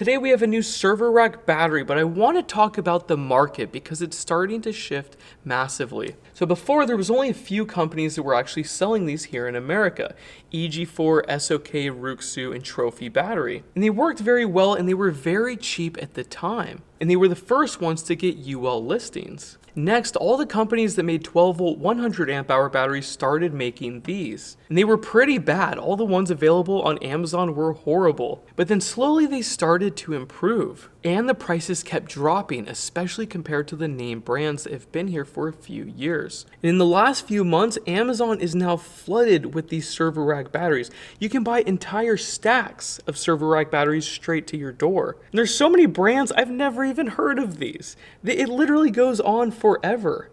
Today we have a new server rack battery, but I want to talk about the market because it's starting to shift massively. So before, there was only a few companies that were actually selling these here in America: EG4, SOK, Ruxu, and Trophy Battery. And they worked very well and they were very cheap at the time. And they were the first ones to get UL listings. Next, all the companies that made 12 volt 100 amp hour batteries started making these. And they were pretty bad. All the ones available on Amazon were horrible. But then slowly they started to improve. And the prices kept dropping, especially compared to the name brands that have been here for a few years. And in the last few months, Amazon is now flooded with these server rack batteries. You can buy entire stacks of server rack batteries straight to your door. And there's so many brands, I've never even heard of these. It literally goes on forever.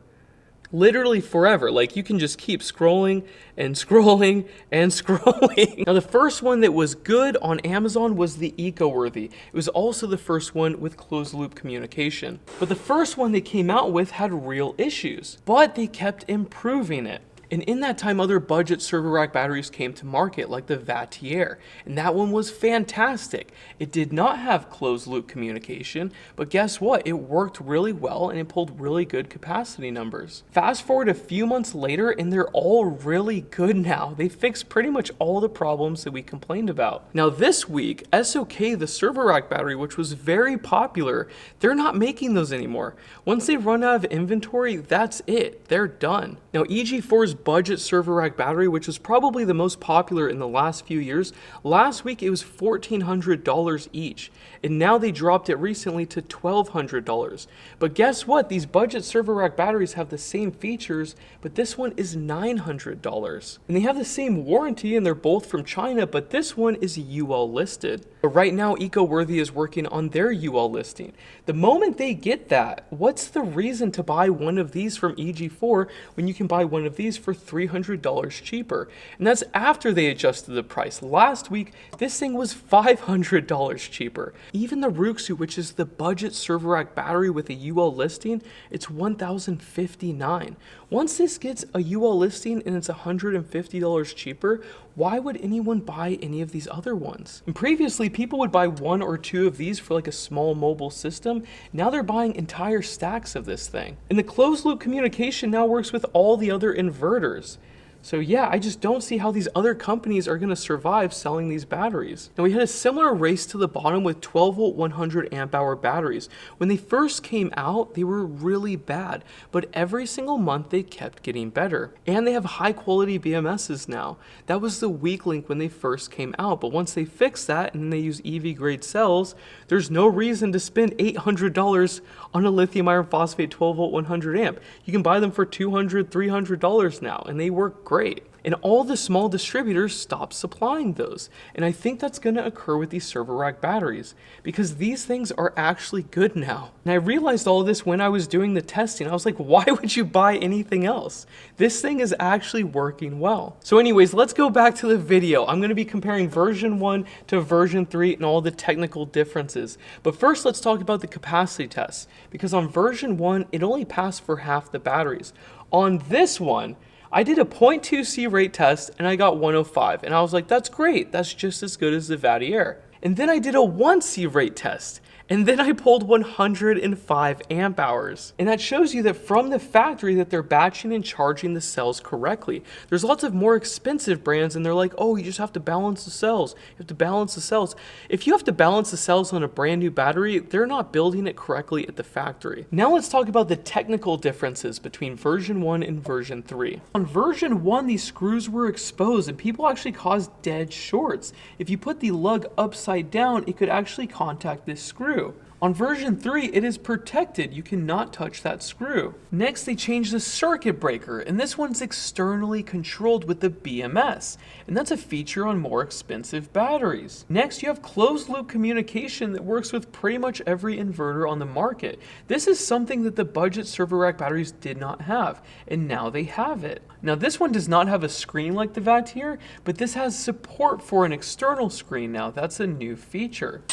Literally forever. Like, you can just keep scrolling and scrolling and scrolling. Now, the first one that was good on Amazon was the Ecoworthy. It was also the first one with closed loop communication. But the first one they came out with had real issues, but they kept improving it. And in that time, other budget server rack batteries came to market, like the Vatier, and that one was fantastic. It did not have closed loop communication, but guess what? It worked really well and it pulled really good capacity numbers. Fast forward a few months later and they're all really good now. They fixed pretty much all the problems that we complained about. Now this week, SOK, the server rack battery, which was very popular, they're not making those anymore. Once they run out of inventory, that's it. They're done. Now EG4's budget server rack battery, which was probably the most popular in the last few years, last week it was $1,400 each, and now they dropped it recently to $1,200. But guess what? These budget server rack batteries have the same features, but this one is $900. And they have the same warranty and they're both from China, but this one is UL listed. But right now, Ecoworthy is working on their UL listing. The moment they get that, what's the reason to buy one of these from EG4 when you can buy one of these for $300 cheaper? And that's after they adjusted the price. Last week, this thing was $500 cheaper. Even the Ruxu, which is the budget server rack battery with a UL listing, it's $1,059. Once this gets a UL listing and it's $150 cheaper, why would anyone buy any of these other ones? And previously, people would buy one or two of these for like a small mobile system. Now they're buying entire stacks of this thing. And the closed loop communication now works with all the other inverters. So yeah, I just don't see how these other companies are going to survive selling these batteries. Now, we had a similar race to the bottom with 12 volt 100 amp hour batteries. When they first came out, they were really bad, but every single month they kept getting better. And they have high quality BMSs now. That was the weak link when they first came out, but once they fixed that and they use EV grade cells, there's no reason to spend $800 on a lithium iron phosphate 12 volt 100 amp. You can buy them for $200, $300 now, and they work great. And all the small distributors stopped supplying those. And I think that's going to occur with these server rack batteries because these things are actually good now. And I realized all of this when I was doing the testing. I was like, why would you buy anything else? This thing is actually working well. So anyways, let's go back to the video. I'm going to be comparing version 1 to version 3 and all the technical differences. But first, let's talk about the capacity tests, because on version 1, it only passed for half the batteries. On this one, I did a 0.2C rate test and I got 105, and I was like, that's great, that's just as good as the Vatier. And then I did a 1C rate test, and then I pulled 105 amp hours. And that shows you that from the factory that they're batching and charging the cells correctly. There's lots of more expensive brands and they're like, oh, you just have to balance the cells. You have to balance the cells. If you have to balance the cells on a brand new battery, they're not building it correctly at the factory. Now let's talk about the technical differences between version 1 and version 3. On version 1, these screws were exposed and people actually caused dead shorts. If you put the lug upside down, it could actually contact this screw. On version 3, it is protected. You cannot touch that screw. Next, they changed the circuit breaker, and this one's externally controlled with the BMS, and that's a feature on more expensive batteries. Next, you have closed loop communication that works with pretty much every inverter on the market. This is something that the budget server rack batteries did not have, and now they have it. Now, this one does not have a screen like the Vatier, but this has support for an external screen now. That's a new feature.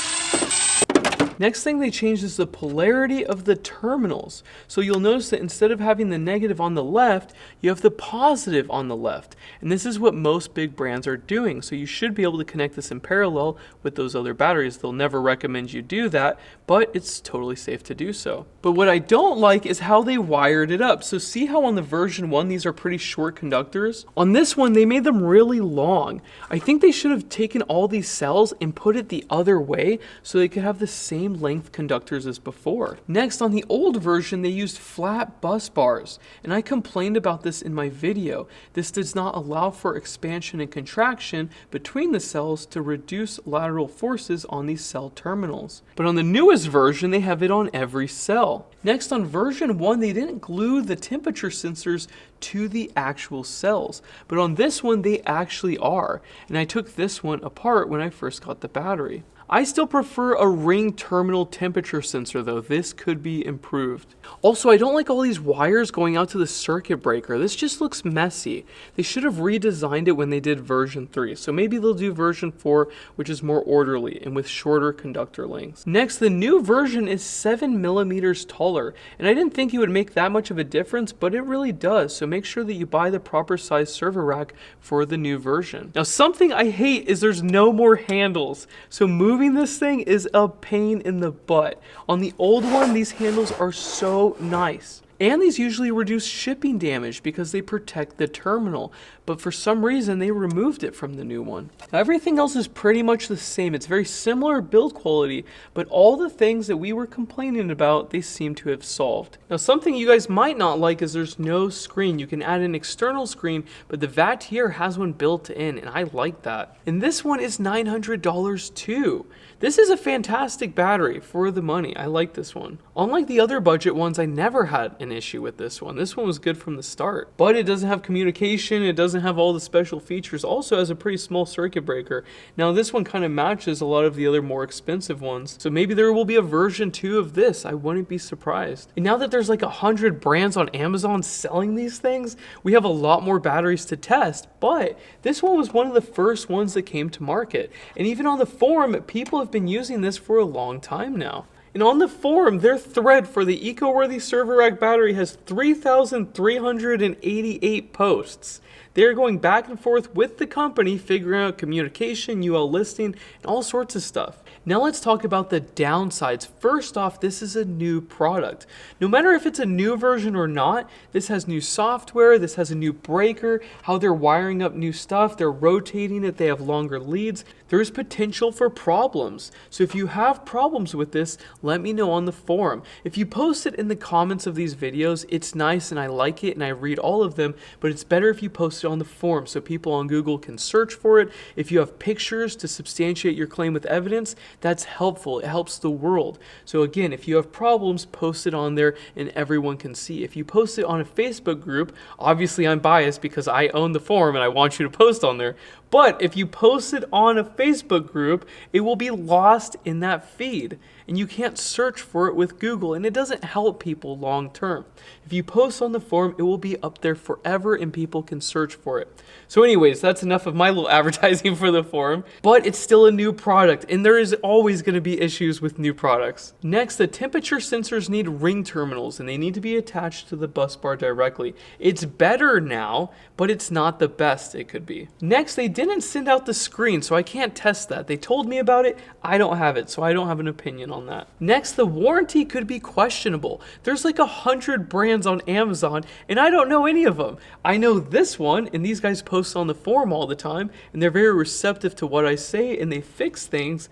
Next thing they changed is the polarity of the terminals. So you'll notice that instead of having the negative on the left, you have the positive on the left. And this is what most big brands are doing. So you should be able to connect this in parallel with those other batteries. They'll never recommend you do that, but it's totally safe to do so. But what I don't like is how they wired it up. So see how on the version 1, these are pretty short conductors? On this one, they made them really long. I think they should have taken all these cells and put it the other way so they could have the same length conductors as before. Next, on the old version, they used flat bus bars, and I complained about this in my video. This does not allow for expansion and contraction between the cells to reduce lateral forces on these cell terminals. But on the newest version, they have it on every cell. Next, on version 1, they didn't glue the temperature sensors to the actual cells, but on this one, they actually are. And I took this one apart when I first got the battery. I still prefer a ring terminal temperature sensor though. This could be improved. Also, I don't like all these wires going out to the circuit breaker. This just looks messy. They should have redesigned it when they did version 3. So maybe they'll do version 4, which is more orderly and with shorter conductor lengths. Next, the new version is 7 millimeters taller. And I didn't think it would make that much of a difference, but it really does. So make sure that you buy the proper size server rack for the new version. Now, something I hate is there's no more handles. So moving this thing is a pain in the butt. On the old one, these handles are so nice. And these usually reduce shipping damage because they protect the terminal. But for some reason, they removed it from the new one. Now, everything else is pretty much the same. It's very similar build quality, but all the things that we were complaining about, they seem to have solved. Now, something you guys might not like is there's no screen. You can add an external screen, but the VAT here has one built in, and I like that. And this one is $900 too. This is a fantastic battery for the money. I like this one. Unlike the other budget ones, I never had an issue with this one. This one was good from the start, but it doesn't have communication. It doesn't have all the special features. Also has a pretty small circuit breaker. Now this one kind of matches a lot of the other more expensive ones. So maybe there will be a version 2 of this. I wouldn't be surprised. And now that there's like 100 brands on Amazon selling these things, we have a lot more batteries to test, but this one was one of the first ones that came to market. And even on the forum, people have been using this for a long time now. And on the forum, their thread for the Ecoworthy server rack battery has 3,388 posts. They're going back and forth with the company, figuring out communication, UL listing, and all sorts of stuff. Now let's talk about the downsides. First off, this is a new product. No matter if it's a new version or not, this has new software, this has a new breaker, how they're wiring up new stuff, they're rotating it, they have longer leads. There is potential for problems. So if you have problems with this, let me know on the forum. If you post it in the comments of these videos, it's nice and I like it and I read all of them, but it's better if you post it on the forum so people on Google can search for it. If you have pictures to substantiate your claim with evidence, that's helpful. It helps the world. So again, if you have problems, post it on there and everyone can see. If you post it on a Facebook group, obviously I'm biased because I own the forum and I want you to post on there. But if you post it on a Facebook group, it will be lost in that feed and you can't search for it with Google, and it doesn't help people long term. If you post on the forum, it will be up there forever and people can search for it. So anyways, that's enough of my little advertising for the forum, but it's still a new product and there is always going to be issues with new products. Next, the temperature sensors need ring terminals and they need to be attached to the bus bar directly. It's better now, but it's not the best it could be. Next, they didn't send out the screen, so I can't test that. They told me about it, I don't have it, so I don't have an opinion on that. Next, the warranty could be questionable. There's like 100 brands on Amazon and I don't know any of them. I know this one, and these guys post on the forum all the time and they're very receptive to what I say and they fix things.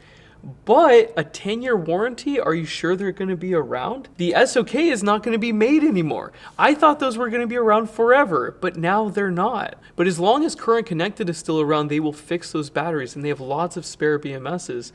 But a 10-year warranty, are you sure they're going to be around? The SOK is not going to be made anymore. I thought those were going to be around forever, but now they're not. But as long as current connected is still around, they will fix those batteries and they have lots of spare BMSs.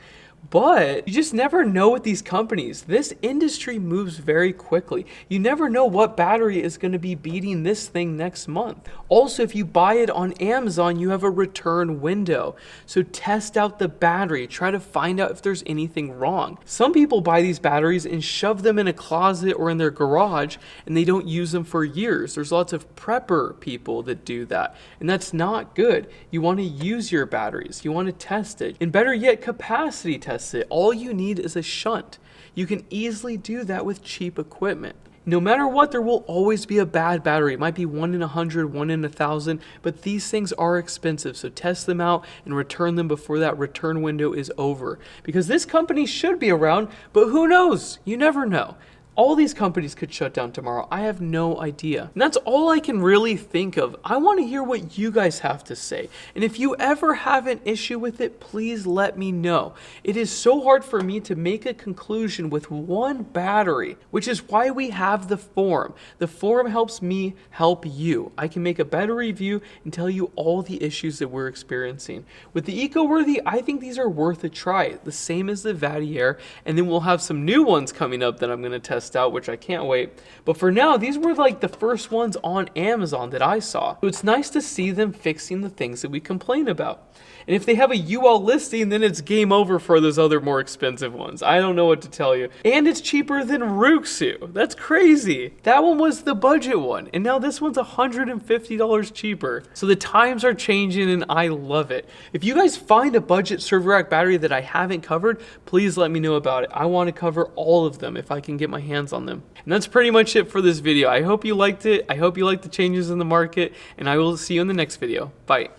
But you just never know with these companies. This industry moves very quickly. You never know what battery is going to be beating this thing next month. Also, if you buy it on Amazon, you have a return window. So test out the battery. Try to find out if there's anything wrong. Some people buy these batteries and shove them in a closet or in their garage and they don't use them for years. There's lots of prepper people that do that. And that's not good. You want to use your batteries. You want to test it. And better yet, capacity test it. All you need is a shunt. You can easily do that with cheap equipment. No matter what, there will always be a bad battery. It might be 1 in 100, 1 in 1,000, but these things are expensive. So test them out and return them before that return window is over. Because this company should be around, but who knows? You never know. All these companies could shut down tomorrow. I have no idea. And that's all I can really think of. I want to hear what you guys have to say. And if you ever have an issue with it, please let me know. It is so hard for me to make a conclusion with one battery, which is why we have the forum. The forum helps me help you. I can make a better review and tell you all the issues that we're experiencing. With the Ecoworthy, I think these are worth a try. The same as the Vatier, and then we'll have some new ones coming up that I'm going to test out, which I can't wait. But for now, these were like the first ones on Amazon that I saw. So it's nice to see them fixing the things that we complain about. And if they have a UL listing, then it's game over for those other more expensive ones. I don't know what to tell you. And it's cheaper than Ruxu. That's crazy. That one was the budget one, and now this one's $150 cheaper. So the times are changing, and I love it. If you guys find a budget server rack battery that I haven't covered, please let me know about it. I want to cover all of them if I can get my hands on them. And that's pretty much it for this video. I hope you liked it. I hope you liked the changes in the market, and I will see you in the next video. Bye.